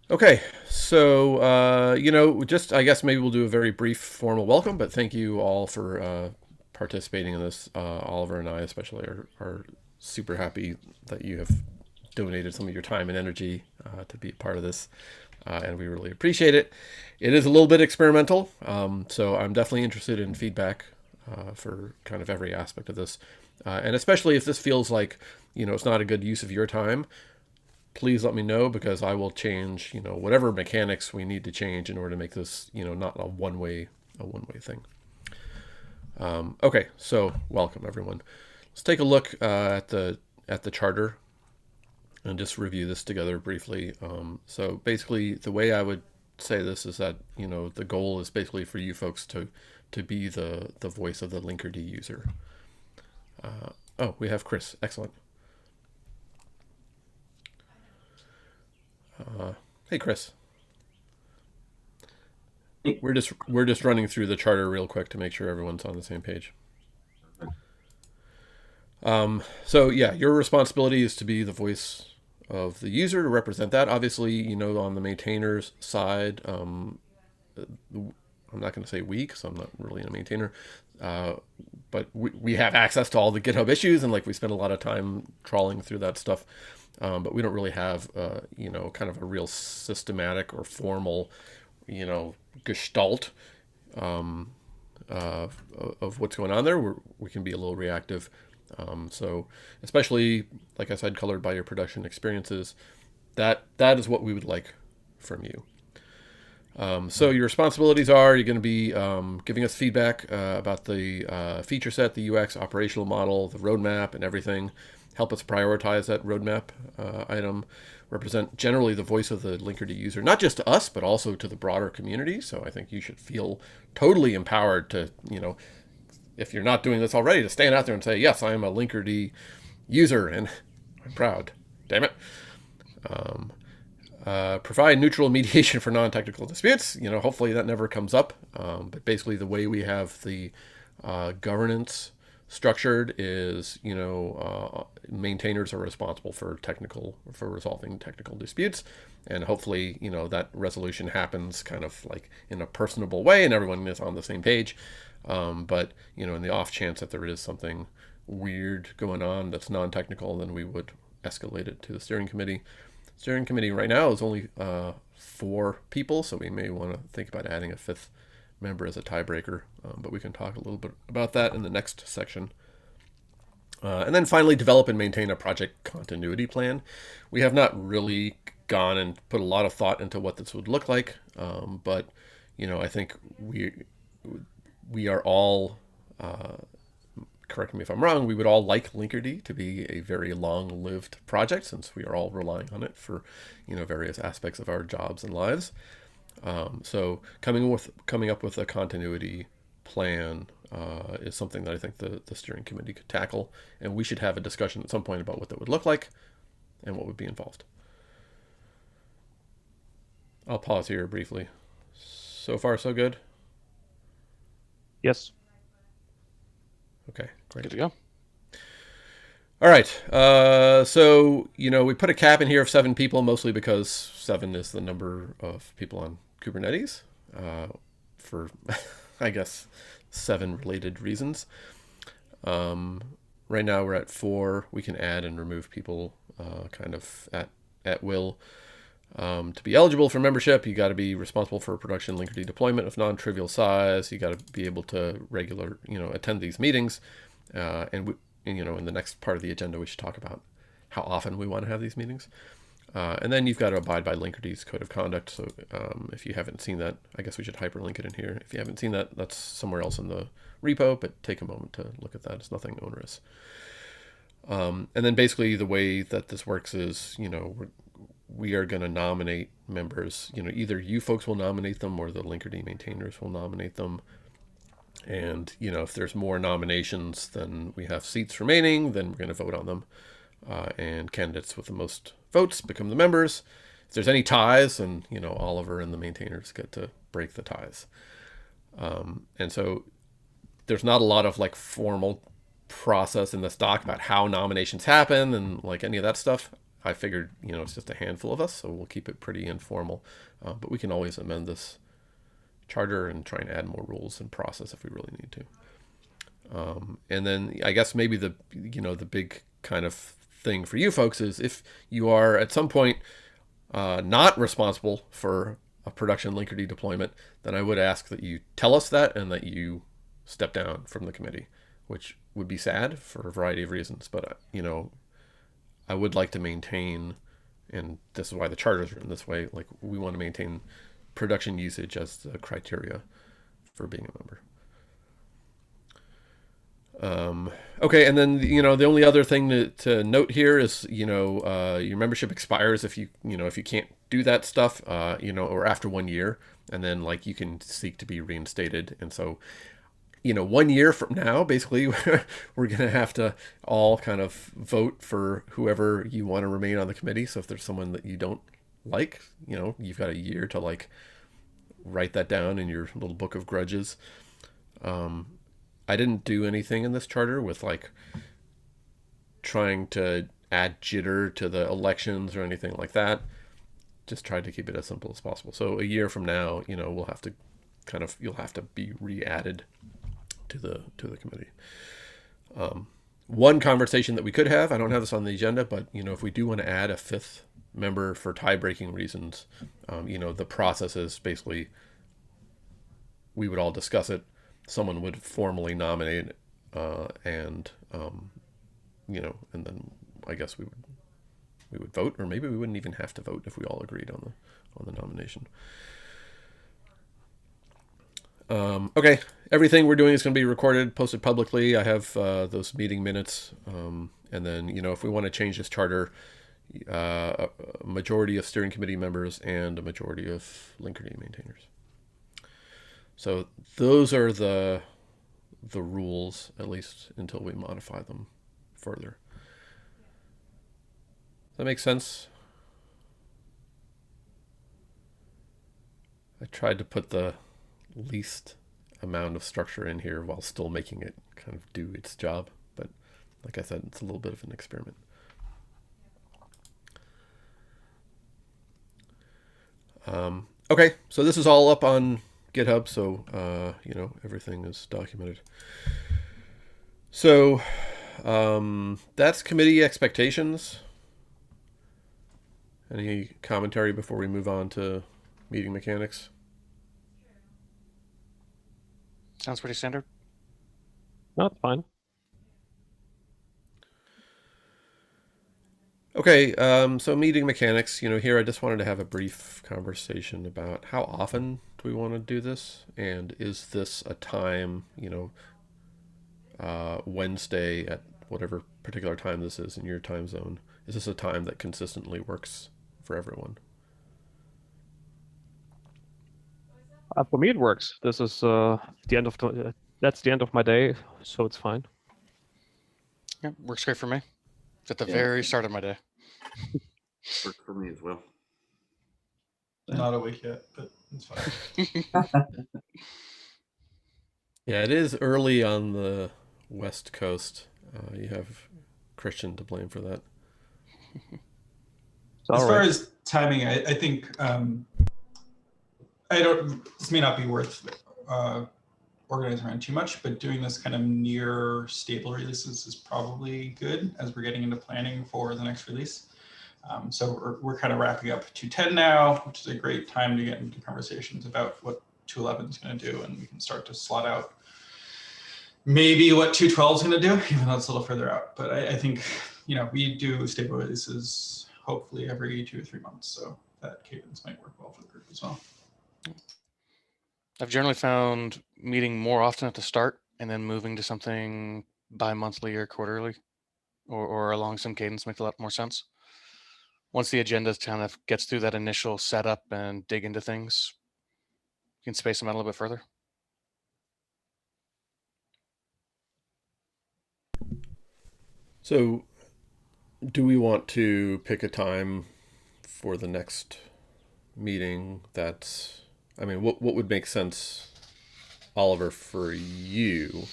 Okay, so just I guess maybe we'll do a very brief formal welcome, but thank you all for participating in this. Oliver and I, especially, are super happy that you have donated some of your time and energy to be a part of this, and we really appreciate it. It is a little bit experimental, so I'm definitely interested in feedback for kind of every aspect of this, and especially if this feels like it's not a good use of your time, please let me know because I will change, whatever mechanics we need to change in order to make this, not a one way thing. Okay, so welcome everyone. Let's take a look at the charter and just review this together briefly. So basically, the way I would say this is that the goal is basically for you folks to be the voice of the Linkerd user. Oh, we have Chris. Excellent. Hey, Chris. We're just running through the charter real quick to make sure everyone's on the same page. So yeah, your responsibility is to be the voice of the user to represent that. Obviously, on the maintainer's side, I'm not going to say we because I'm not really a maintainer, uh, but we have access to all the GitHub issues and like we spend a lot of time trawling through that stuff. But we don't really have, kind of a real systematic or formal, gestalt uh, of what's going on there. We can be a little reactive. So especially, like I said, colored by your production experiences, that is what we would like from you. So your responsibilities are you're going to be giving us feedback about the feature set, the UX operational model, the roadmap, and everything. Help us prioritize that roadmap item. Represent generally the voice of the Linkerd user, not just to us, but also to the broader community. So I think you should feel totally empowered to, if you're not doing this already, to stand out there and say, yes, I am a Linkerd user and I'm proud. Damn it. Provide neutral mediation for non-technical disputes. Hopefully that never comes up. But basically, the way we have the governance structured is, maintainers are responsible for resolving technical disputes, and hopefully, that resolution happens kind of like in a personable way, and everyone is on the same page. But in the off chance that there is something weird going on that's non-technical, then we would escalate it to the steering committee. Steering committee right now is only 4 people, so we may want to think about adding a fifth member as a tiebreaker, but we can talk a little bit about that in the next section. And then finally, develop and maintain a project continuity plan. We have not really gone and put a lot of thought into what this would look like, but I think we are all, correct me if I'm wrong, we would all like Linkerd to be a very long-lived project since we are all relying on it for, various aspects of our jobs and lives. So coming up with a continuity plan is something that I think the steering committee could tackle, and we should have a discussion at some point about what that would look like and what would be involved. I'll pause here briefly. So far, so good. Yes. Okay, Good great. to go. All right. So we put a cap in here of 7 people, mostly because 7 is the number of people on Kubernetes, for, I guess, 7 related reasons. Right now we're at 4. We can add and remove people kind of at will. To be eligible for membership, you got to be responsible for production Linkerd deployment of non-trivial size. You got to be able to attend these meetings, and in the next part of the agenda, we should talk about how often we want to have these meetings. And then you've got to abide by Linkerd's code of conduct. So if you haven't seen that, I guess we should hyperlink it in here. If you haven't seen that, that's somewhere else in the repo, but take a moment to look at that. It's nothing onerous. And then basically the way that this works is, we are going to nominate members. Either you folks will nominate them or the Linkerd maintainers will nominate them. And, if there's more nominations than we have seats remaining, then we're going to vote on them. And candidates with the most votes become the members. If there's any ties, then, Oliver and the maintainers get to break the ties. And so there's not a lot of like formal process in this doc about how nominations happen and like any of that stuff. I figured, it's just a handful of us, so we'll keep it pretty informal. But we can always amend this charter and try and add more rules and process if we really need to. And then I guess maybe the big kind of thing for you folks is if you are at some point not responsible for a production Linkerd deployment, then I would ask that you tell us that and that you step down from the committee, which would be sad for a variety of reasons. But, I would like to maintain, and this is why the charter is written this way, like we want to maintain production usage as the criteria for being a member. Okay, and then the only other thing to note here is your membership expires if you can't do that stuff or after 1 year, and then like you can seek to be reinstated. And so 1 year from now, basically, we're gonna have to all kind of vote for whoever you want to remain on the committee. So if there's someone that you don't like, you've got a year to like write that down in your little book of grudges. I didn't do anything in this charter with like trying to add jitter to the elections or anything like that. Just tried to keep it as simple as possible. So a year from now, we'll have to you'll have to be re-added to the committee. One conversation that we could have, I don't have this on the agenda, but if we do want to add a fifth member for tie-breaking reasons, the process is basically we would all discuss it. Someone would formally nominate, and then I guess we would vote, or maybe we wouldn't even have to vote if we all agreed on the nomination. Okay, everything we're doing is going to be recorded, posted publicly. I have those meeting minutes, and then if we want to change this charter, a majority of steering committee members and a majority of Linkerd maintainers. So those are the rules, at least until we modify them further. Does that make sense? I tried to put the least amount of structure in here while still making it kind of do its job. But like I said, it's a little bit of an experiment. Okay, so this is all up on GitHub, so everything is documented. So that's committee expectations. Any commentary before we move on to meeting mechanics? Sounds pretty standard. No, it's fine. Okay, so meeting mechanics, here I just wanted to have a brief conversation about how often do we want to do this, and is this a time, Wednesday at whatever particular time this is in your time zone, is this a time that consistently works for everyone? For me, it works. This is the end of that's the end of my day, so it's fine. Yeah, works great for me. It's at the very start of my day. Works for me as well. I'm not awake yet, but it's fine. Yeah, it is early on the West Coast. You have Christian to blame for that. As far as timing, I think this may not be worth organizing around too much, but doing this kind of near stable releases is probably good as we're getting into planning for the next release. So we're kind of wrapping up 2.10 now, which is a great time to get into conversations about what 2.11 is going to do, and we can start to slot out maybe what 2.12 is going to do, even though it's a little further out. But I think we do stable releases hopefully every 2 or 3 months, so that cadence might work well for the group as well. I've generally found meeting more often at the start and then moving to something bi-monthly or quarterly or along some cadence makes a lot more sense. Once the agenda kind of gets through that initial setup and dig into things, you can space them out a little bit further. So do we want to pick a time for the next meeting that's, what would make sense, Oliver, for you,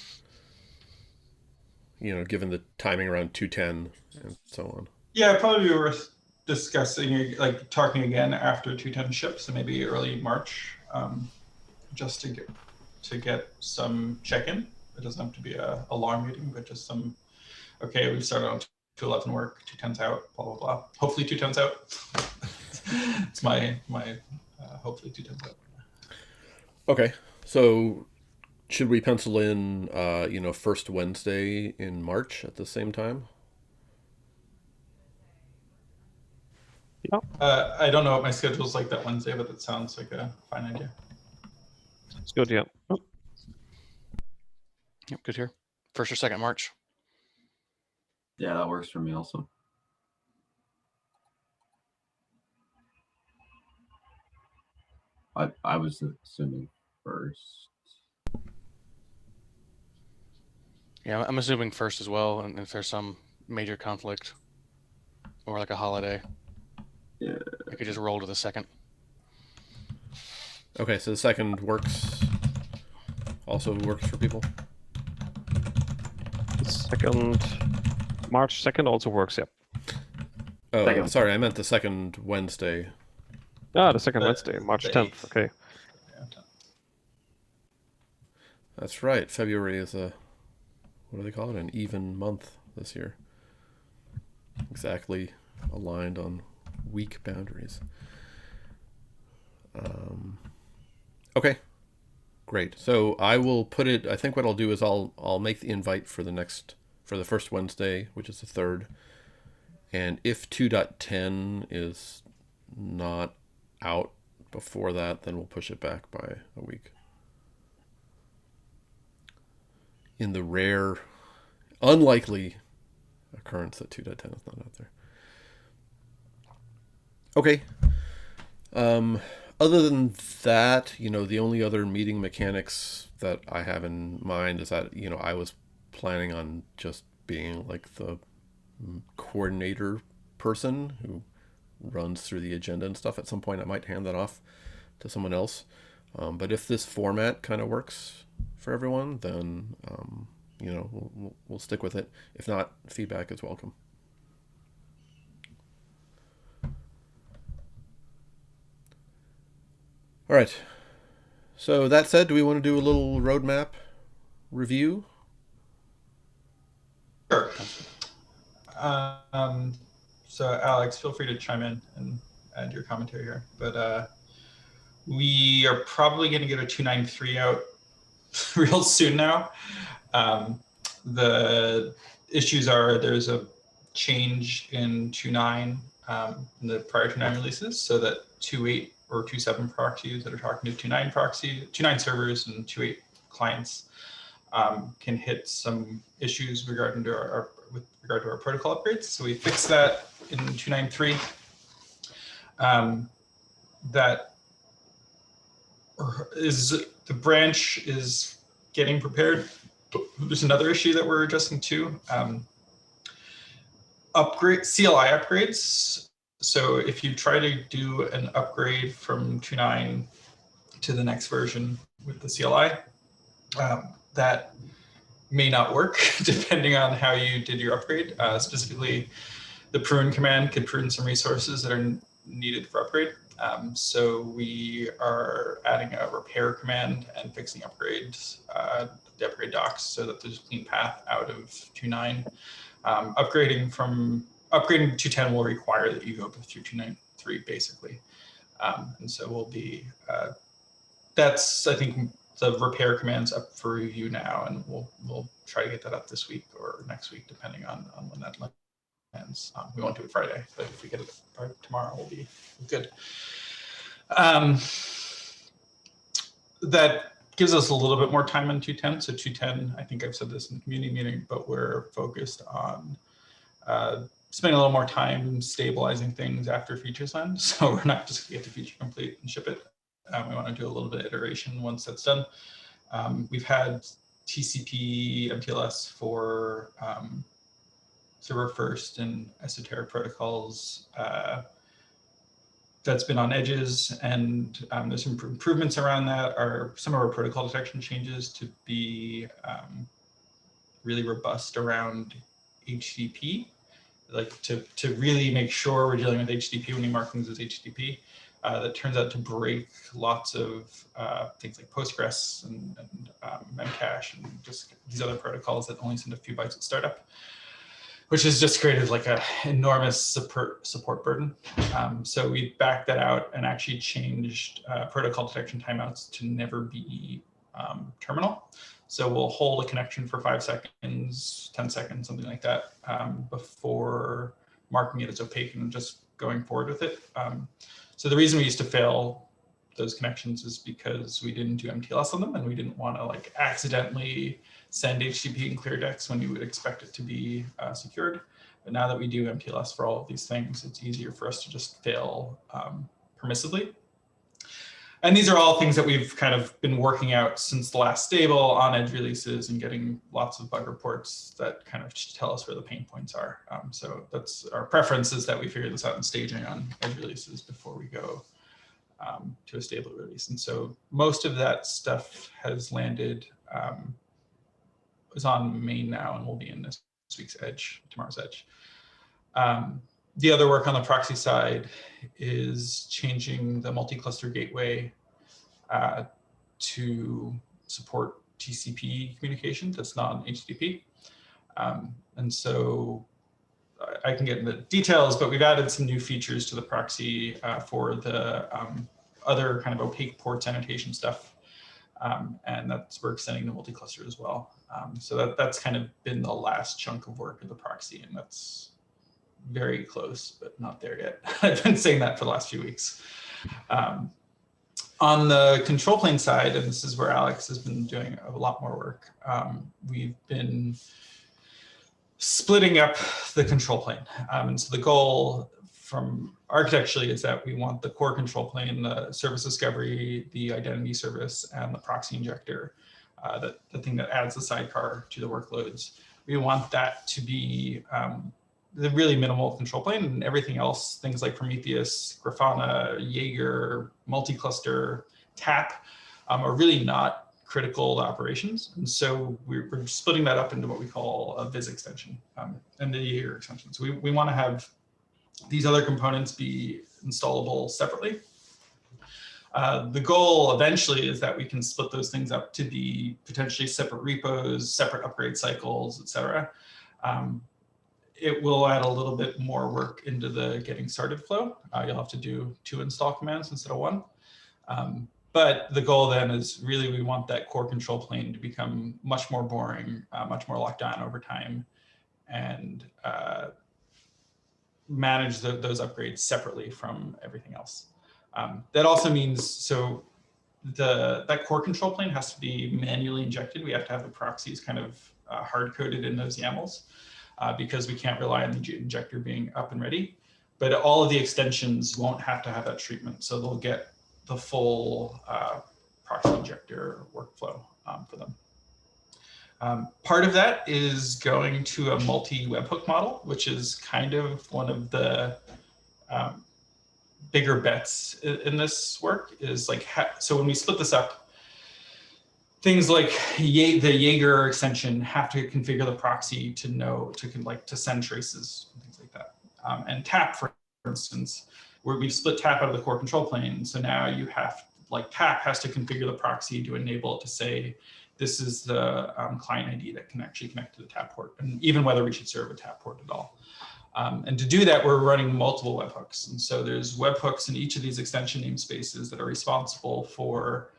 given the timing around 2:10 and so on? Yeah, it'd probably be worth discussing, like talking again after 210 ship, so maybe early March, just to get some check-in. It doesn't have to be a long meeting, but just some, okay, we've started on 211 work, 210's out, blah, blah, blah. Hopefully 210's out. It's my hopefully 210's out. Okay, so should we pencil in, first Wednesday in March at the same time? Yeah, I don't know what my schedule's like that Wednesday, but that sounds like a fine idea. it's good. Yeah. Yep, good here. 1st or 2nd March. Yeah, that works for me also. I was assuming first. Yeah, I'm assuming 1st as well, and if there's some major conflict or like a holiday, Yeah. I could just roll to the 2nd. Okay, so the second also works for people. March 2nd also works. Yeah. Oh, Second. sorry, I meant the second Wednesday. The second Wednesday, March The 10th. 8th. Okay. That's right. February is what do they call it? An even month this year. Exactly aligned on week boundaries. Okay, great. So I will put it. I think what I'll do is I'll make the invite for the first Wednesday, which is the 3rd. And if 2.10 is not out before that, then we'll push it back by a week. In the rare, unlikely occurrence that 2.10 is not out there. Okay. Other than that, the only other meeting mechanics that I have in mind is that, I was planning on just being like the coordinator person who runs through the agenda and stuff. At some point I might hand that off to someone else. But if this format kind of works for everyone, then we'll stick with it. If not, feedback is welcome. All right. So that said, do we want to do a little roadmap review? Sure. So Alex, feel free to chime in and add your commentary here. But we are probably going to get a 293 out real soon now. The issues are there's a change in 2.9 in the prior 2.9 releases, so that 2.8 or 2.7 proxies that are talking to 2.9 servers and 2.8 clients can hit some issues with regard to our protocol upgrades. So we fixed that in 2.9.3. That is the branch is getting prepared. There's another issue that we're addressing too. CLI upgrades. So if you try to do an upgrade from 2.9 to the next version with the CLI, that may not work depending on how you did your upgrade. Specifically, the prune command could prune some resources that are needed for upgrade. So we are adding a repair command and fixing upgrades, deprecate docs, so that there's a clean path out of 2.9. Upgrading to 2.10 will require that you go through 2.9.3 basically. And so we'll be, that's, I think, the repair command's up for review now, and we'll try to get that up this week or next week, depending on when that ends. We won't do it Friday, but if we get it tomorrow, we'll be good. That gives us a little bit more time on 2.10. So 2.10, I think I've said this in the community meeting, but we're focused on spending a little more time stabilizing things after features end. So we're not just going to get to feature complete and ship it. We want to do a little bit of iteration once that's done. We've had TCP MTLS for server first and esoteric protocols that's been on edges, and there's some improvements around that. Some of our protocol detection changes to be really robust around HTTP like to really make sure we're dealing with HTTP when we mark things as HTTP. That turns out to break lots of things like Postgres and Memcache and just these other protocols that only send a few bytes at startup, which has just created like an enormous support burden. So we backed that out and actually changed protocol detection timeouts to never be terminal. So we'll hold a connection for 5 seconds, 10 seconds, something like that, before marking it as opaque and just going forward with it. So the reason we used to fail those connections is because we didn't do MTLS on them, and we didn't want to like accidentally send HTTP and clear decks when you would expect it to be secured. But now that we do MTLS for all of these things, it's easier for us to just fail permissively. And these are all things that we've kind of been working out since the last stable on edge releases and getting lots of bug reports that kind of tell us where the pain points are. So that's our preference, is that we figure this out in staging on edge releases before we go to a stable release. And so most of that stuff has landed, is on main now and will be in this week's edge, tomorrow's edge. The other work on the proxy side is changing the multi-cluster gateway to support TCP communication that's non-HTTP. And so I can get into details, but we've added some new features to the proxy for the other kind of opaque ports annotation stuff. And we're extending the multi-cluster as well. So that's kind of been the last chunk of work of the proxy, and that's very close, but not there yet. I've been saying that for the last few weeks. On the control plane side, and this is where Alex has been doing a lot more work, we've been splitting up the control plane. And so the goal from architecturally is that we want the core control plane, the service discovery, the identity service, and the proxy injector, the thing that adds the sidecar to the workloads. We want that to be the really minimal control plane, and everything else, things like Prometheus, Grafana, Jaeger, multi-cluster, TAP, are really not critical to operations. And so we're splitting that up into what we call a Viz extension and the Jaeger extension. So we want to have these other components be installable separately. The goal eventually is that we can split those things up to be potentially separate repos, separate upgrade cycles, et cetera. It will add a little bit more work into the getting started flow. You'll have to do 2 install commands instead of 1. But the goal then is really we want that core control plane to become much more boring, much more locked down over time, and manage those upgrades separately from everything else. That also means, so that core control plane has to be manually injected. We have to have the proxies kind of hard-coded in those YAMLs. Because we can't rely on the injector being up and ready. But all of the extensions won't have to have that treatment. So they'll get the full proxy injector workflow for them. Part of that is going to a multi-webhook model, which is kind of one of the bigger bets in this work. Is like, so when we split this up, things like the Jaeger extension have to configure the proxy to know to send traces and things like that. And TAP, for instance, where we've split TAP out of the core control plane. So now you have, like, TAP has to configure the proxy to enable it to say, this is the client ID that can actually connect to the TAP port, and even whether we should serve a TAP port at all. And to do that, we're running multiple webhooks. And so there's webhooks in each of these extension namespaces that are responsible for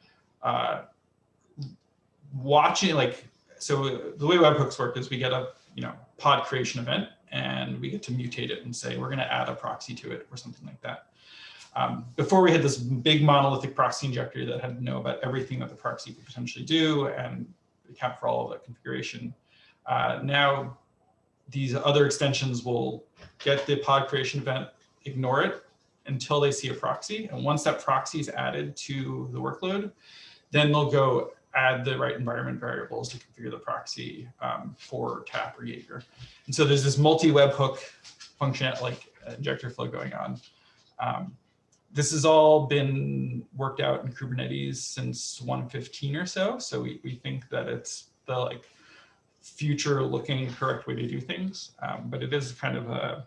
watching, like, so the way webhooks work is we get a pod creation event, and we get to mutate it and say we're going to add a proxy to it or something like that. Before, we had this big monolithic proxy injector that had to know about everything that the proxy could potentially do and account for all of that configuration. Now these other extensions will get the pod creation event, ignore it until they see a proxy, and once that proxy is added to the workload, then they'll go add the right environment variables to configure the proxy for TAP or Jaeger. And so there's this multi-webhook function, like injector flow going on. This has all been worked out in Kubernetes since 1.15 or so. So we think that it's the future-looking correct way to do things, but it is kind of a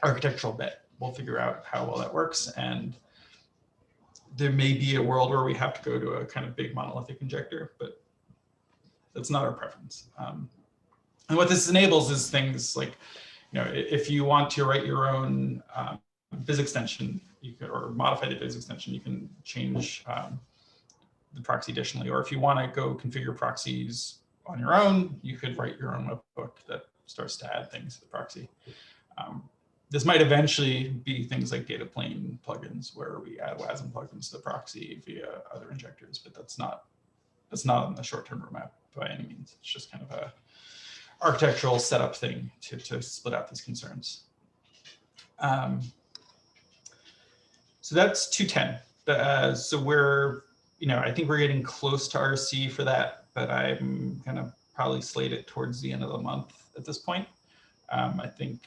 architectural bet. We'll figure out how well that works, and there may be a world where we have to go to a kind of big monolithic injector, but that's not our preference. And what this enables is things like, if you want to write your own viz extension, you could, or modify the viz extension, you can change the proxy additionally. Or if you want to go configure proxies on your own, you could write your own webhook that starts to add things to the proxy. This might eventually be things like data plane plugins where we add Wasm plugins to the proxy via other injectors, but that's not on the short-term roadmap by any means. It's just kind of a architectural setup thing to split out these concerns. So that's 210. So we're, I think we're getting close to RC for that, but I'm gonna probably slate it towards the end of the month at this point. I think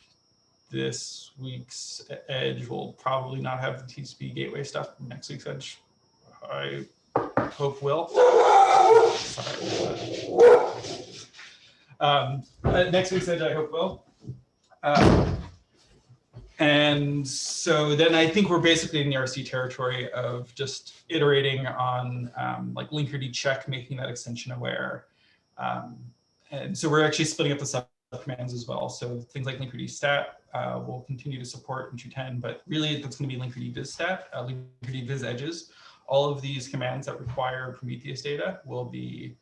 this week's Edge will probably not have the TCP gateway stuff. Next week's Edge, I hope will. Next week's Edge, I hope will. And so then I think we're basically in the RC territory of just iterating on like Linkerd check, making that extension aware. And so we're actually splitting up the subcommands as well. So things like Linkerd stat will continue to support in 210, but really that's going to be Linkerd viz stat, Linkerd viz edges. All of these commands that require Prometheus data will be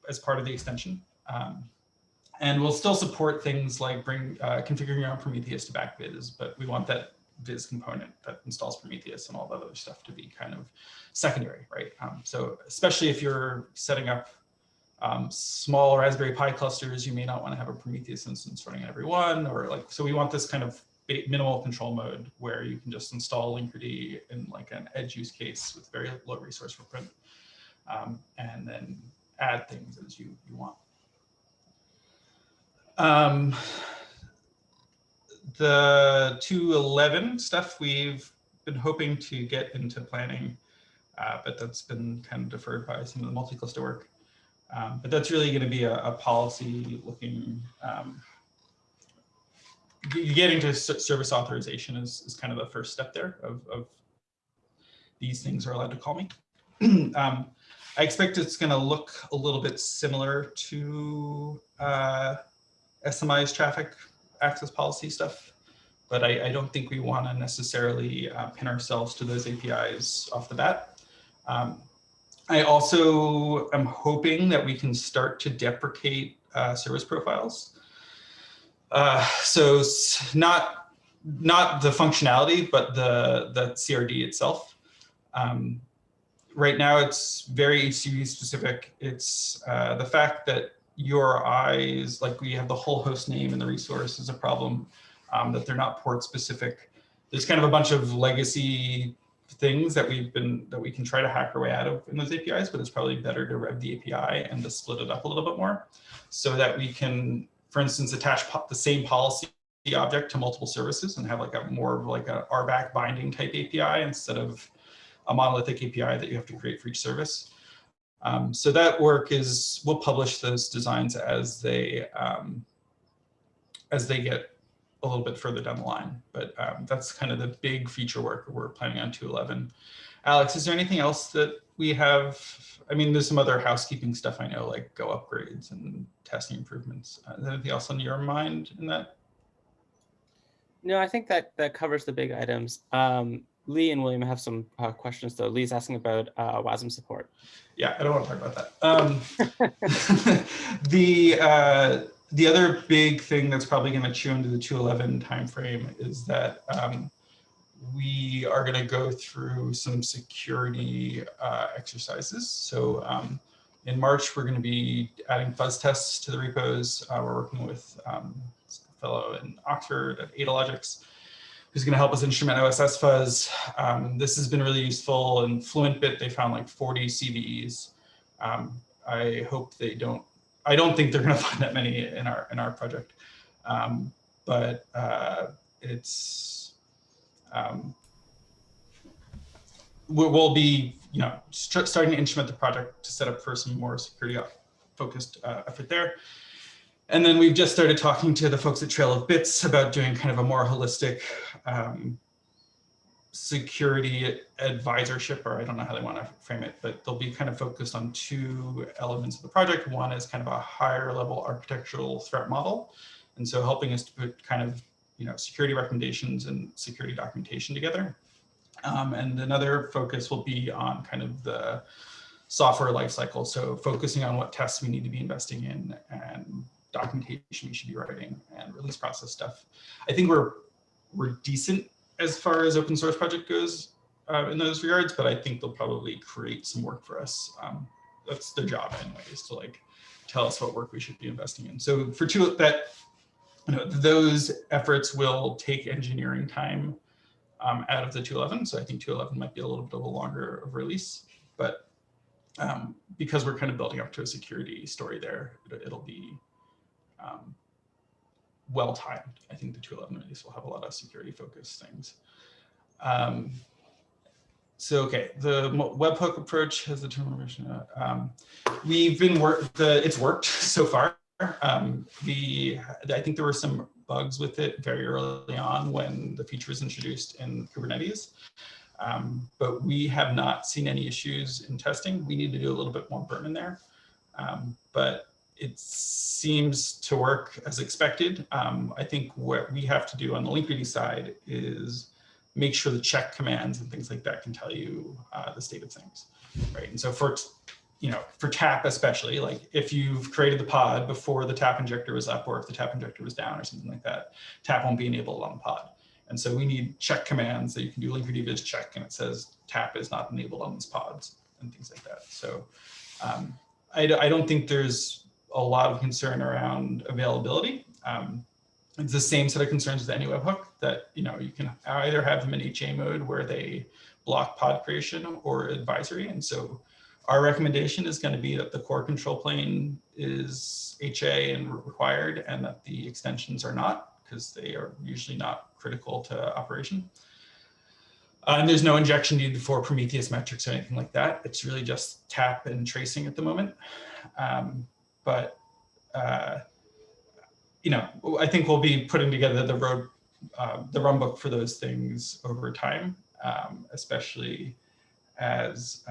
as part of the extension. And we'll still support things like configuring your own Prometheus to back viz, but we want that viz component that installs Prometheus and all that other stuff to be kind of secondary, right? So especially if you're setting up small Raspberry Pi clusters, you may not want to have a Prometheus instance running on every one, or like, so we want this kind of minimal control mode where you can just install Linkerd in like an edge use case with very low resource footprint, and then add things as you want. The 211 stuff we've been hoping to get into planning, but that's been kind of deferred by some of the multi-cluster work. But that's really going to be a policy looking, getting to service authorization is kind of the first step there of these things are allowed to call me. I expect it's going to look a little bit similar to SMI's traffic access policy stuff, but I don't think we want to necessarily pin ourselves to those APIs off the bat. I also am hoping that we can start to deprecate service profiles. So not the functionality, but the CRD itself. Right now, it's very HCP specific. It's the fact that URIs, like we have the whole host name and the resource is a problem, that they're not port specific. There's kind of a bunch of legacy things that we can try to hack our way out of in those APIs, but it's probably better to rev the API and to split it up a little bit more so that we can, for instance, attach the same policy object to multiple services and have like a more of like a RBAC binding type API instead of a monolithic API that you have to create for each service. So that work is, we'll publish those designs as they get a little bit further down the line. But that's kind of the big feature work we're planning on 211. Alex, is there anything else that we have? I mean, there's some other housekeeping stuff I know, like Go upgrades and testing improvements. Is there anything else on your mind in that? No, I think that covers the big items. Lee and William have some questions though. Lee's asking about Wasm support. Yeah, I don't want to talk about that. The other big thing that's probably going to chew into the 211 timeframe is that we are going to go through some security exercises. So in March, we're going to be adding fuzz tests to the repos. We're working with a fellow in Oxford at AdaLogix, who's going to help us instrument OSS fuzz. This has been really useful. In FluentBit, they found like 40 CVEs. I hope they don't. I don't think they're going to find that many in our project, but it's we'll be starting to instrument the project to set up for some more security focused effort there. And then we've just started talking to the folks at Trail of Bits about doing kind of a more holistic security advisorship, or I don't know how they want to frame it, but they'll be kind of focused on 2 elements of the project. One is kind of a higher level architectural threat model. And so helping us to put kind of, security recommendations and security documentation together. And another focus will be on kind of the software lifecycle. So focusing on what tests we need to be investing in and documentation we should be writing and release process stuff. I think we're decent as far as open source project goes in those regards, but I think they'll probably create some work for us. That's their job anyways, to like tell us what work we should be investing in. So for those efforts will take engineering time out of the 2.11. So I think 2.11 might be a little bit of a longer of release, but because we're kind of building up to a security story there, it'll be well timed. I think the 2.11 release will have a lot of security focused things. So okay, the webhook approach has the termination. We've been it's worked so far. I think there were some bugs with it very early on when the feature was introduced in Kubernetes, but we have not seen any issues in testing. We need to do a little bit more burn there, but it seems to work as expected. I think what we have to do on the Linkerd side is make sure the check commands and things like that can tell you the state of things, right? And so for tap especially, like if you've created the pod before the tap injector was up, or if the tap injector was down or something like that, tap won't be enabled on the pod. And so we need check commands that you can do Linkerd viz check and it says tap is not enabled on these pods and things like that. So I don't think there's a lot of concern around availability. It's the same set of concerns with any webhook that, you can either have them in HA mode where they block pod creation or advisory. And so our recommendation is going to be that the core control plane is HA and required, and that the extensions are not, because they are usually not critical to operation. And there's no injection needed for Prometheus metrics or anything like that. It's really just tap and tracing at the moment. I think we'll be putting together the run book for those things over time, especially as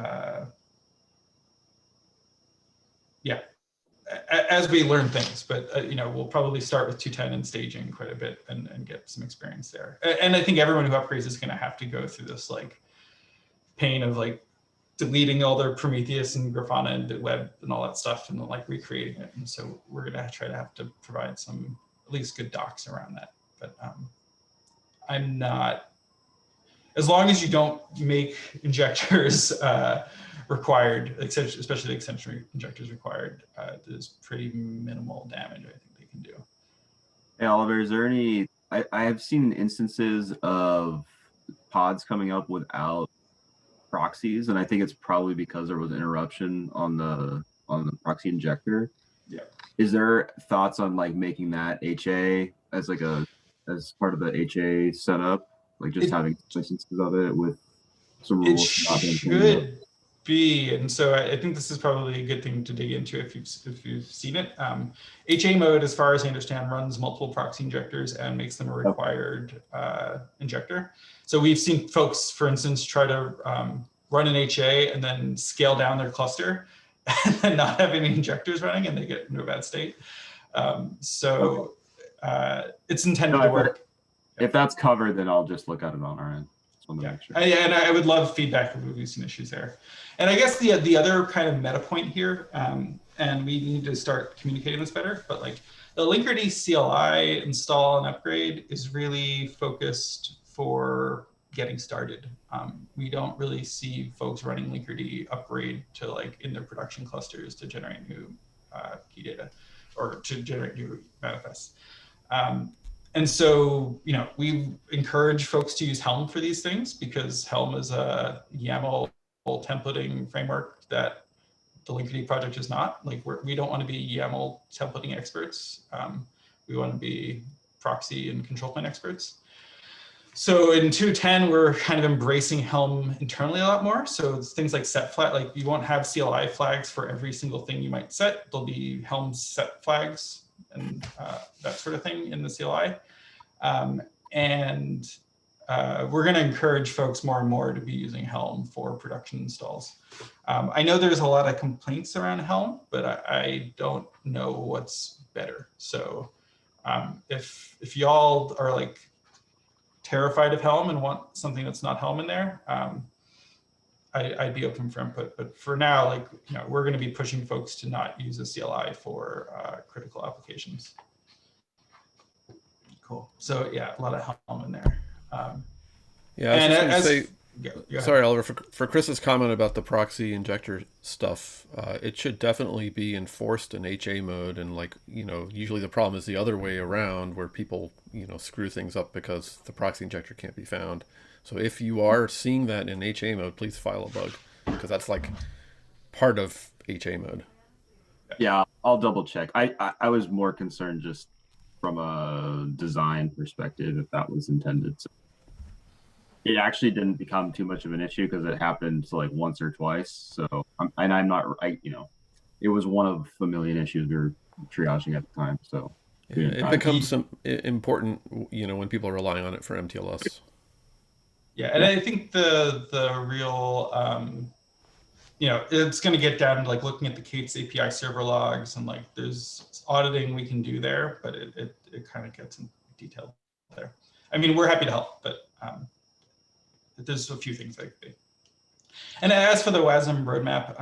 as we learn things. But we'll probably start with 2.10 and staging quite a bit and get some experience there. And I think everyone who upgrades is going to have to go through this like pain of like deleting all their Prometheus and Grafana and the web and all that stuff and then like recreating it. And so we're going to try to have to provide some at least good docs around that. But I'm not, as long as you don't make injectors required, especially the extension injectors required, there's pretty minimal damage I think they can do. Hey, Oliver, is there any, I have seen instances of pods coming up without proxies, and I think it's probably because there was interruption on the proxy injector. Yeah. Is there thoughts on like making that HA as like as part of the HA setup, like just having instances of it with some rules? It should be, and so I think this is probably a good thing to dig into if you've seen it. HA mode, as far as I understand, runs multiple proxy injectors and makes them a required injector. So we've seen folks, for instance, try to run an HA and then scale down their cluster and then not have any injectors running, and they get into a bad state. It's intended to work. If that's covered, then I'll just look at it on our end. Yeah, and I would love feedback if we've seen issues there. And I guess the other kind of meta point here, and we need to start communicating this better, but like the Linkerd CLI install and upgrade is really focused for getting started. We don't really see folks running Linkerd upgrade to like in their production clusters to generate new key data or to generate new manifests. And so, we encourage folks to use Helm for these things because Helm is a YAML templating framework that the Linkerd project is not. Like we don't want to be YAML templating experts. We want to be proxy and control plane experts. So in 2.10, we're kind of embracing Helm internally a lot more. So it's things like set flag, like you won't have CLI flags for every single thing you might set. There'll be Helm set flags and that sort of thing in the CLI. We're going to encourage folks more and more to be using Helm for production installs. I know there's a lot of complaints around Helm, but I don't know what's better. So if y'all are like terrified of Helm and want something that's not Helm in there, I'd be open for input. But for now, like, you know, we're going to be pushing folks to not use a CLI for critical applications. Cool. So yeah, a lot of Helm in there. Yeah, I was just going to say, go sorry, ahead. Oliver, for Chris's comment about the proxy injector stuff, it should definitely be enforced in HA mode. And like, you know, usually the problem is the other way around where people, you know, screw things up because the proxy injector can't be found. So if you are seeing that in HA mode, please file a bug, because that's like part of HA mode. Yeah, I'll double check. I was more concerned just from a design perspective if that was intended. So it actually didn't become too much of an issue because it happened like once or twice. So I'm not, you know, it was one of a million issues we were triaging at the time. So Yeah, it becomes important, you know, when people are relying on it for MTLS. Yeah, and I think the real, you know, it's going to get down to like looking at the Kate's API server logs, and like there's auditing we can do there, but it kind of gets in detail there. I mean, we're happy to help, but there's a few things like that. And as for the Wasm Road Map,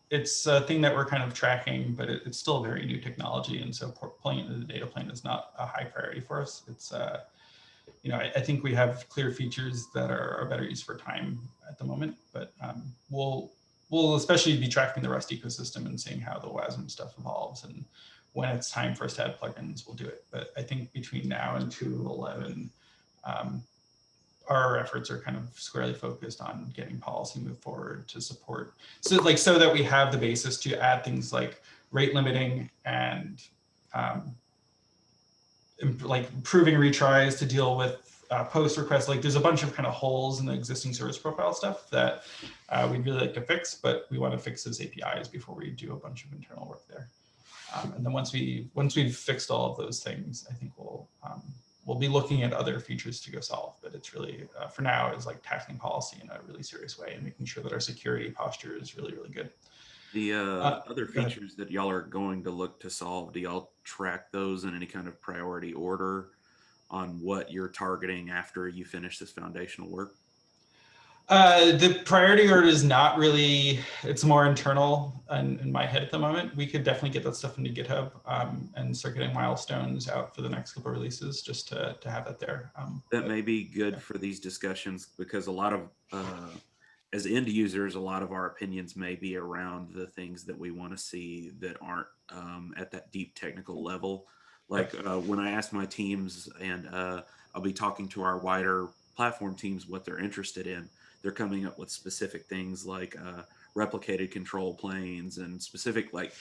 it's a thing that we're kind of tracking, but it's still a very new technology, and so pulling it into the data plane is not a high priority for us. It's you know, I think we have clear features that are better use for time at the moment, but we'll especially be tracking the Rust ecosystem and seeing how the Wasm stuff evolves, and when it's time for us to add plugins, we'll do it. But I think between now and 2.11, our efforts are kind of squarely focused on getting policy moved forward to support, so that we have the basis to add things like rate limiting and like improving retries to deal with post requests. Like there's a bunch of kind of holes in the existing service profile stuff that we'd really like to fix, but we want to fix those APIs before we do a bunch of internal work there. And then once we've fixed all of those things, I think we'll be looking at other features to go solve. But it's really for now is like tackling policy in a really serious way and making sure that our security posture is really, really good. The other features that y'all are going to look to solve, do y'all track those in any kind of priority order on what you're targeting after you finish this foundational work? The priority order is not really, it's more internal in my head at the moment. We could definitely get that stuff into GitHub and start getting milestones out for the next couple of releases just to have that there. That may be good for these discussions, because a lot of, as end users, a lot of our opinions may be around the things that we want to see that aren't at that deep technical level. Like when I ask my teams, and I'll be talking to our wider platform teams what they're interested in, they're coming up with specific things like replicated control planes and specific like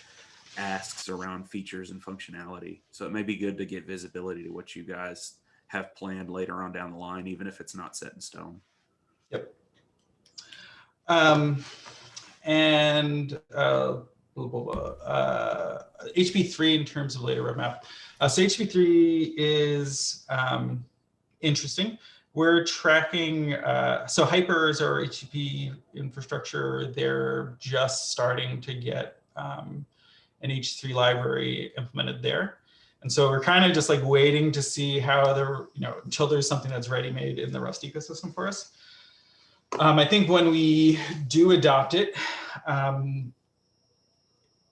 asks around features and functionality. So it may be good to get visibility to what you guys have planned later on down the line, even if it's not set in stone. Yep. And HB3 in terms of later roadmap. So HB3 is interesting. We're tracking, so Hypers or HTTP infrastructure, they're just starting to get an H3 library implemented there. And so we're kind of just like waiting to see how they're, you know, until there's something that's ready-made in the Rust ecosystem for us. I think when we do adopt it,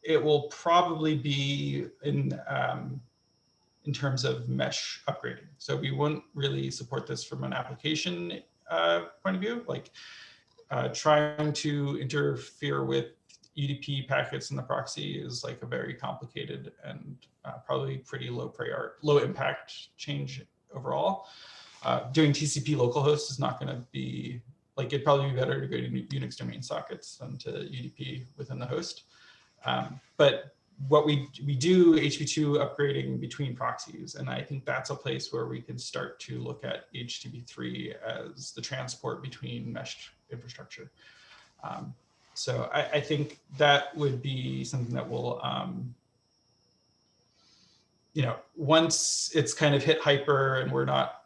it will probably be in terms of mesh upgrading. So we wouldn't really support this from an application point of view, like trying to interfere with UDP packets in the proxy is like a very complicated and probably pretty low impact change overall. Doing TCP localhost is not going to be, like, it'd probably be better to go to Unix domain sockets than to UDP within the host. But what we do HTTP2 upgrading between proxies, and I think that's a place where we can start to look at HTTP3 as the transport between mesh infrastructure. So I think that would be something that will, you know, once it's kind of hit hyper and we're not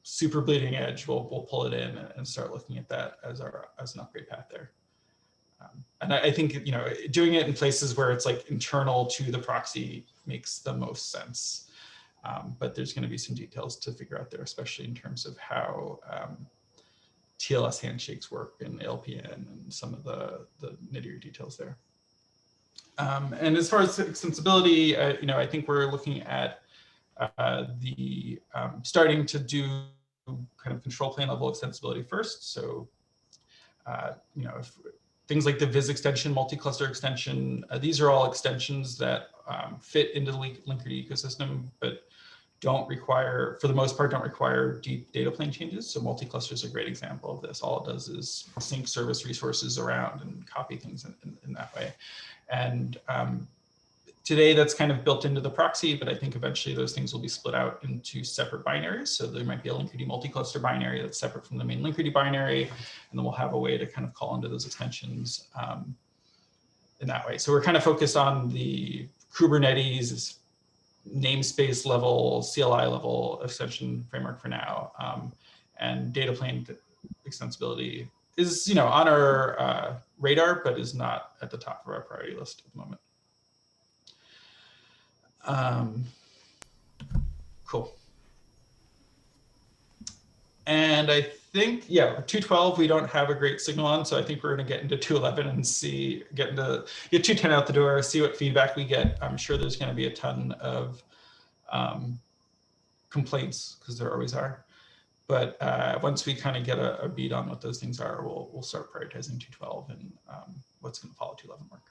super bleeding edge, we'll pull it in and start looking at that as an upgrade path there. And I think, you know, doing it in places where it's like internal to the proxy makes the most sense. But there's going to be some details to figure out there, especially in terms of how TLS handshakes work and LPN and some of the nittier details there. And as far as extensibility, you know, I think we're looking at starting to do kind of control plane level extensibility first. So, you know, if things like the Viz extension, multi-cluster extension, these are all extensions that fit into the Linkerd ecosystem, but don't require, for the most part, don't require deep data plane changes. So multi-cluster is a great example of this. All it does is sync service resources around and copy things in that way. And today that's kind of built into the proxy, but I think eventually those things will be split out into separate binaries. So there might be a Linkerd multi-cluster binary that's separate from the main Linkerd binary, and then we'll have a way to kind of call into those extensions in that way. So we're kind of focused on the Kubernetes namespace level, CLI level extension framework for now, and data plane extensibility is, you know, on our radar, but is not at the top of our priority list at the moment. Cool. And I think, yeah, 212 we don't have a great signal on, so I think we're going to get into 211 and get 210 out the door, see what feedback we get. I'm sure there's going to be a ton of complaints, because there always are. But once we kind of get a beat on what those things are, we'll start prioritizing 212 and what's going to follow 211 work.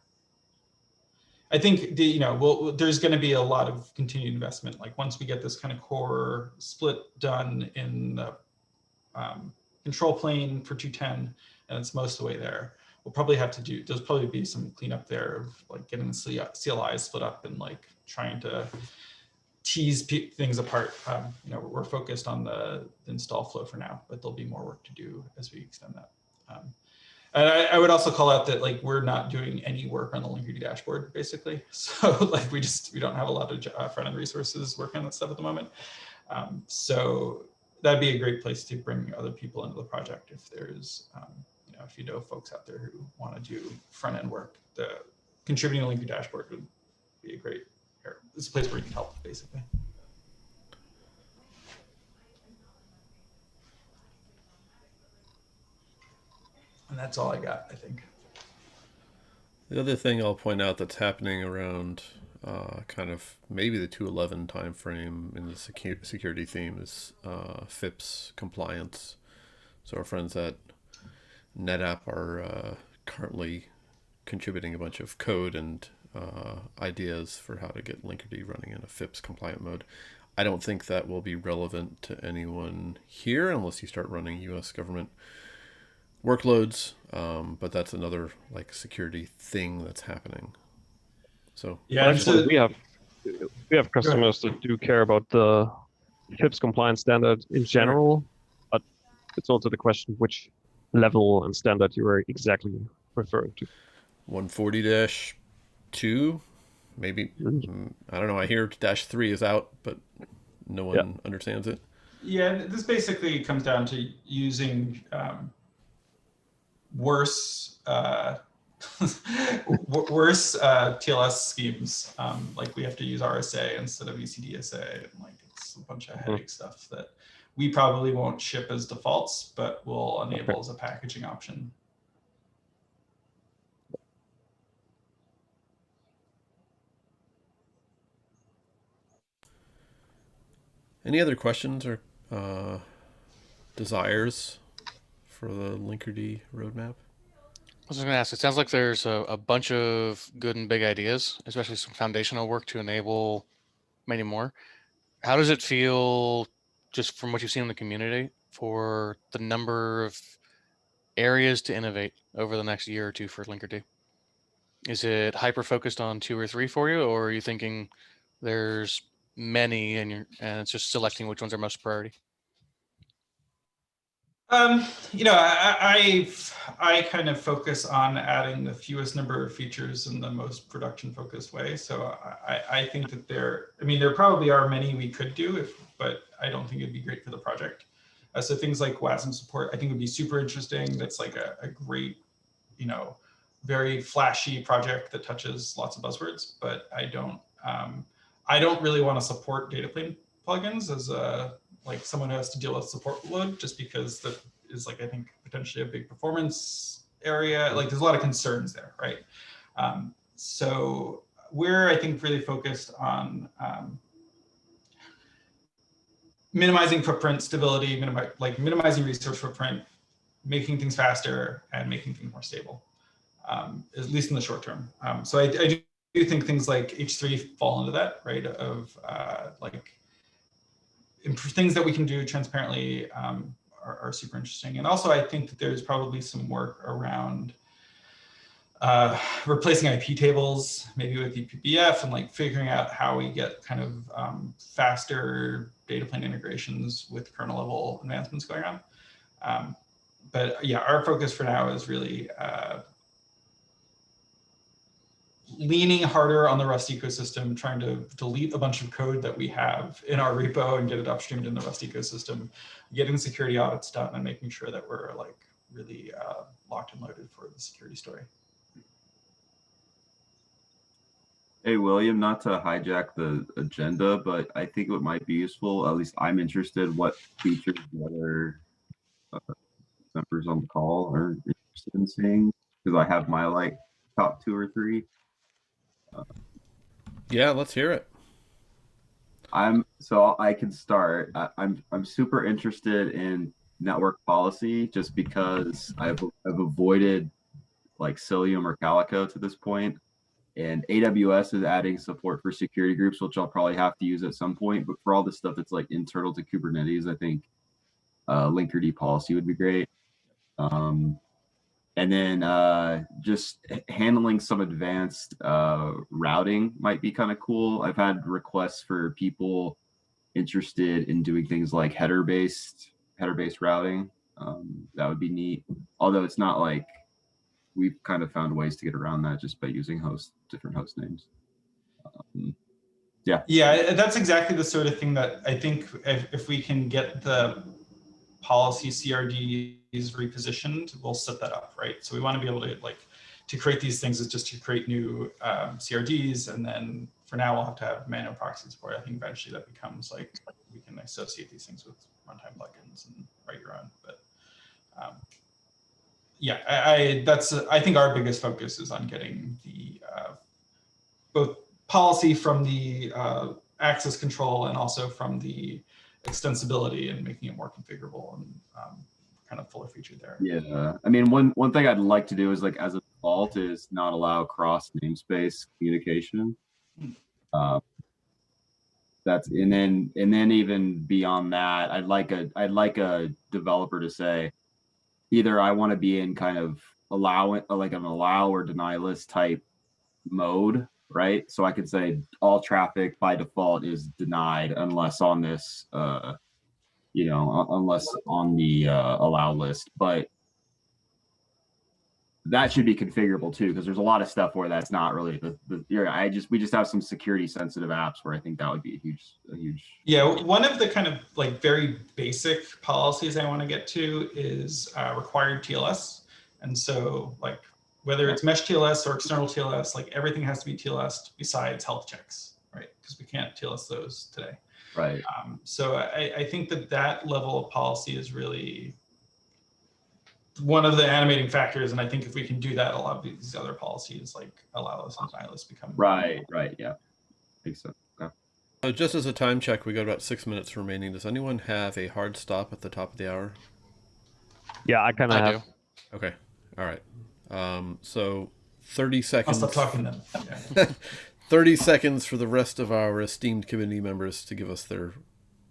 I think you know, there's going to be a lot of continued investment. Like once we get this kind of core split done in the control plane for 210, and it's most of the way there, we'll probably have to do, there's probably be some cleanup there of like getting the CLIs split up and like trying to tease things apart. You know, we're focused on the install flow for now, but there'll be more work to do as we extend that. And I would also call out that like we're not doing any work on the Linkerd dashboard basically. So like we don't have a lot of front end resources working on that stuff at the moment. So that'd be a great place to bring other people into the project if there's, you know, if you know folks out there who want to do front end work. The contributing to Linkerd dashboard would be a great. It's a place where you can help basically. And that's all I got, I think. The other thing I'll point out that's happening around kind of maybe the 211 timeframe in the security theme is Fips Compliance. So our friends at NetApp are currently contributing a bunch of code and ideas for how to get Linkerd running in a Fips compliant mode. I don't think that will be relevant to anyone here unless you start running US government workloads, but that's another like security thing that's happening. So yeah, actually, we have customers that do care about the Fips compliance standard in general, but it's also the question which level and standard you are exactly referring to. 140-2, maybe. I don't know. I hear -3 is out, but no one understands it. Yeah, this basically comes down to using worse TLS schemes. Like we have to use RSA instead of ECDSA, and like it's a bunch of headache stuff that we probably won't ship as defaults, but will enable as a packaging option. Any other questions or desires for the Linkerd roadmap? I was going to ask, it sounds like there's a bunch of good and big ideas, especially some foundational work to enable many more. How does it feel, just from what you've seen in the community, for the number of areas to innovate over the next year or two for Linkerd? Is it hyper focused on 2 or 3 for you, or are you thinking there's many and it's just selecting which ones are most priority? You know, I kind of focus on adding the fewest number of features in the most production focused way. So I think that there probably are many we could do, but I don't think it'd be great for the project. So things like Wasm support, I think would be super interesting. That's like a great, you know, very flashy project that touches lots of buzzwords, but I don't really want to support data plane plugins as like someone who has to deal with support load, just because that is like, I think, potentially a big performance area. Like there's a lot of concerns there, right? So we're, I think, really focused on minimizing footprint stability, minimizing resource footprint, making things faster, and making things more stable, at least in the short term. So I do think things like H3 fall into that, right? Of things that we can do transparently are super interesting. And also I think that there's probably some work around replacing IP tables, maybe with ePBF, and like figuring out how we get kind of faster data plane integrations with kernel level advancements going on. But yeah, our focus for now is really leaning harder on the Rust ecosystem, trying to delete a bunch of code that we have in our repo and get it upstreamed in the Rust ecosystem, getting security audits done, and making sure that we're like really locked and loaded for the security story. Hey, William, not to hijack the agenda, but I think it might be useful, at least I'm interested, what features the other members on the call are interested in seeing, because I have my like top 2 or 3. Yeah, let's hear it. So I can start. I'm super interested in network policy, just because I've avoided like Cilium or Calico to this point. And AWS is adding support for security groups, which I'll probably have to use at some point. But for all the stuff that's like internal to Kubernetes, I think Linkerd policy would be great. And then just handling some advanced routing might be kind of cool. I've had requests for people interested in doing things like header-based routing. That would be neat. Although it's not like, we've kind of found ways to get around that just by using different host names. Yeah, that's exactly the sort of thing that I think if we can get the policy CRDs repositioned, we'll set that up, right? So we want to be able to create these things is just to create new CRDs, and then for now we'll have to have manual proxy support. I think eventually that becomes like we can associate these things with runtime plugins and write your own. But yeah, I think our biggest focus is on getting the both policy from the access control and also from the extensibility, and making it more configurable and kind of fuller featured there. Yeah, I mean, one thing I'd like to do is, like, as a default, is not allow cross namespace communication. That's and then even beyond that, I'd like a developer to say, either I want to be in kind of like an allow or deny list type mode, right? So I could say all traffic by default is denied unless on this, unless on the allow list. But that should be configurable too, because there's a lot of stuff where that's not really we just have some security sensitive apps where I think that would be a huge. Yeah, one of the kind of like very basic policies I want to get to is required TLS. And so like whether it's mesh TLS or external TLS, like everything has to be TLS besides health checks, right? Because we can't TLS those today. Right. So I think that level of policy is really one of the animating factors. And I think if we can do that, a lot of these other policies like allow us and deny us become. Right, yeah. I think so. Okay. So just as a time check, we got about 6 minutes remaining. Does anyone have a hard stop at the top of the hour? Yeah, I kind of have. Do. Okay. All right. So 30 seconds. I'll stop talking then. Yeah. 30 seconds for the rest of our esteemed community members to give us their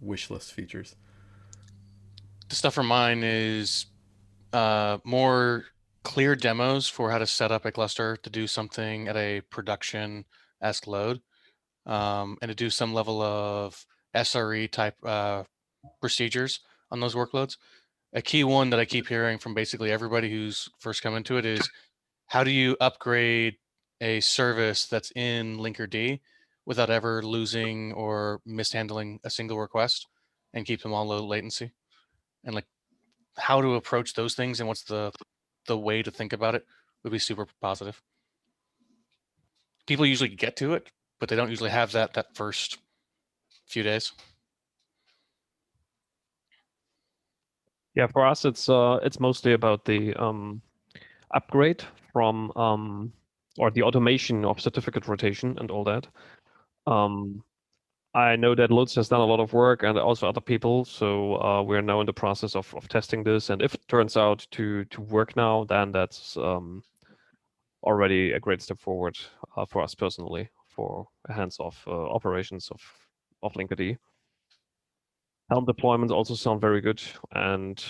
wish list features. The stuff for mine is more clear demos for how to set up a cluster to do something at a production-esque load, and to do some level of SRE type procedures on those workloads. A key one that I keep hearing from basically everybody who's first come into it is, how do you upgrade a service that's in Linkerd without ever losing or mishandling a single request and keep them all low latency? And like how to approach those things and what's the way to think about it would be super positive. People usually get to it, but they don't usually have that first few days. Yeah, for us, it's mostly about the upgrade from or the automation of certificate rotation and all that. I know that Lutz has done a lot of work and also other people, so we're now in the process of testing this. And if it turns out to work now, then that's already a great step forward for us personally for hands-off operations of Linkerd. Helm deployments also sound very good, and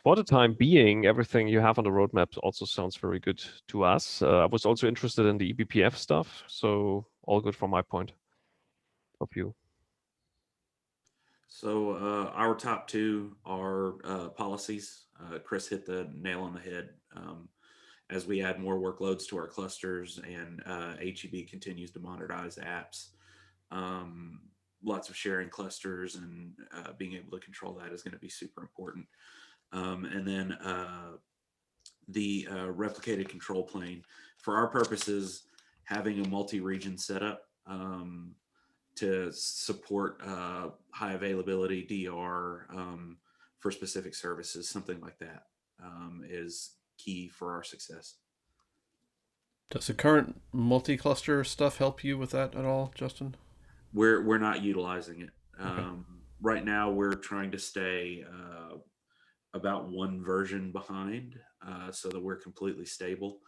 for the time being, everything you have on the roadmap also sounds very good to us. I was also interested in the eBPF stuff, so all good from my point of view. So our top two are policies. Chris hit the nail on the head. As we add more workloads to our clusters and HEB continues to modernize apps, lots of sharing clusters and being able to control that is going to be super important. And then the replicated control plane. For our purposes, having a multi-region setup to support high availability DR for specific services, something like that is key for our success. Does the current multi-cluster stuff help you with that at all, Justin? We're not utilizing it. Okay. Right now, we're trying to stay about one version behind so that we're completely stable.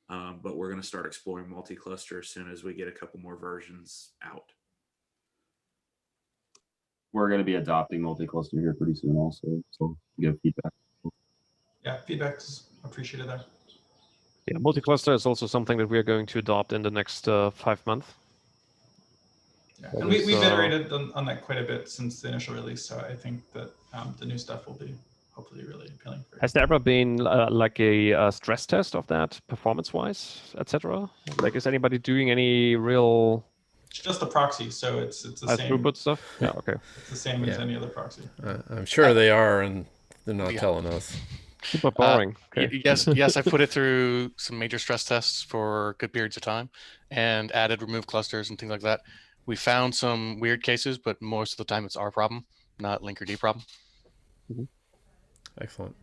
But we're going to start exploring multi-cluster as soon as we get a couple more versions out. We're going to be adopting multi-cluster here pretty soon also, so give feedback. Yeah, feedback's appreciated there. Yeah, multi-cluster is also something that we are going to adopt in the next 5 months. Yeah, That and we've is, iterated on that quite a bit since the initial release, so I think that the new stuff will be hopefully really appealing. Has there ever been like a stress test of that performance-wise, etc.? Like, is anybody doing any real It's just a proxy, so it's the high same. throughut stuff? Yeah, okay. It's the same as Yeah. any other proxy. I'm sure they are, and they're not Yeah. telling us. Super boring. Okay. Yes, I put it through some major stress tests for good periods of time and added remove clusters and things like that. We found some weird cases, but most of the time it's our problem, not Linkerd problem. Excellent.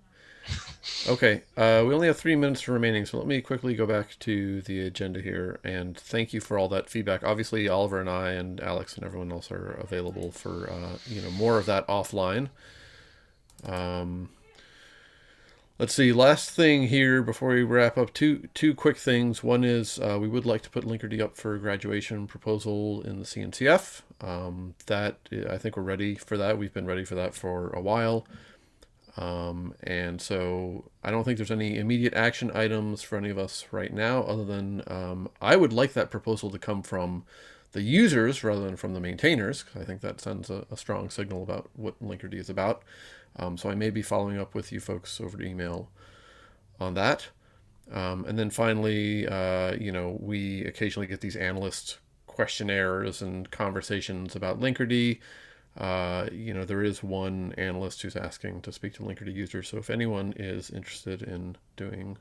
Okay, we only have 3 minutes remaining, so let me quickly go back to the agenda here, and thank you for all that feedback. Obviously, Oliver and I and Alex and everyone else are available for more of that offline. Let's see, last thing here before we wrap up, two quick things. One is we would like to put Linkerd up for graduation proposal in the CNCF. That I think we're ready for that. We've been ready for that for a while. And so I don't think there's any immediate action items for any of us right now, other than I would like that proposal to come from the users rather than from the maintainers, because I think that sends a strong signal about what Linkerd is about. So I may be following up with you folks over email on that. And then finally, we occasionally get these analyst questionnaires and conversations about Linkerd. There is one analyst who's asking to speak to Linkerd users. So if anyone is interested in doing,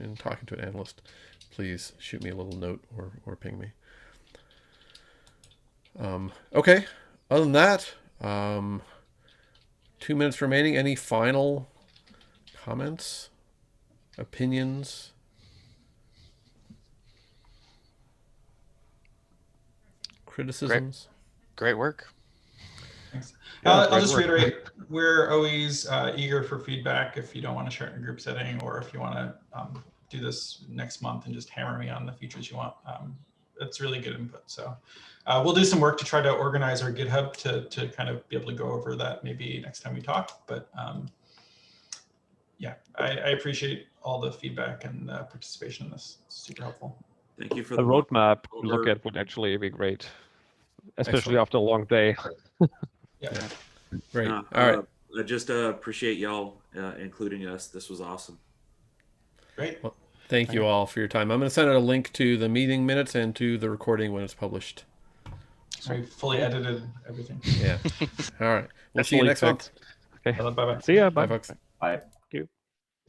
in talking to an analyst, please shoot me a little note or ping me. Okay. Other than that, 2 minutes remaining. Any final comments, opinions? Criticisms? Great work. Thanks. Yeah, I'll great just work. reiterate, we're always eager for feedback if you don't want to share it in a group setting, or if you want to do this next month and just hammer me on the features you want. It's really good input. So we'll do some work to try to organize our GitHub to kind of be able to go over that maybe next time we talk. But yeah, I appreciate all the feedback and participation in this. It's super helpful. Thank you for A the roadmap to over. look at would actually be great, especially Excellent. after a long day. Yeah. Great. No, All right. I just appreciate y'all including us. This was awesome. Great. Well, thank you all for your time. I'm going to send out a link to the meeting minutes and to the recording when it's published. I fully edited everything. Yeah. All right. We'll see you next month. Okay. Bye bye. See ya. Bye, Bye. folks. Bye.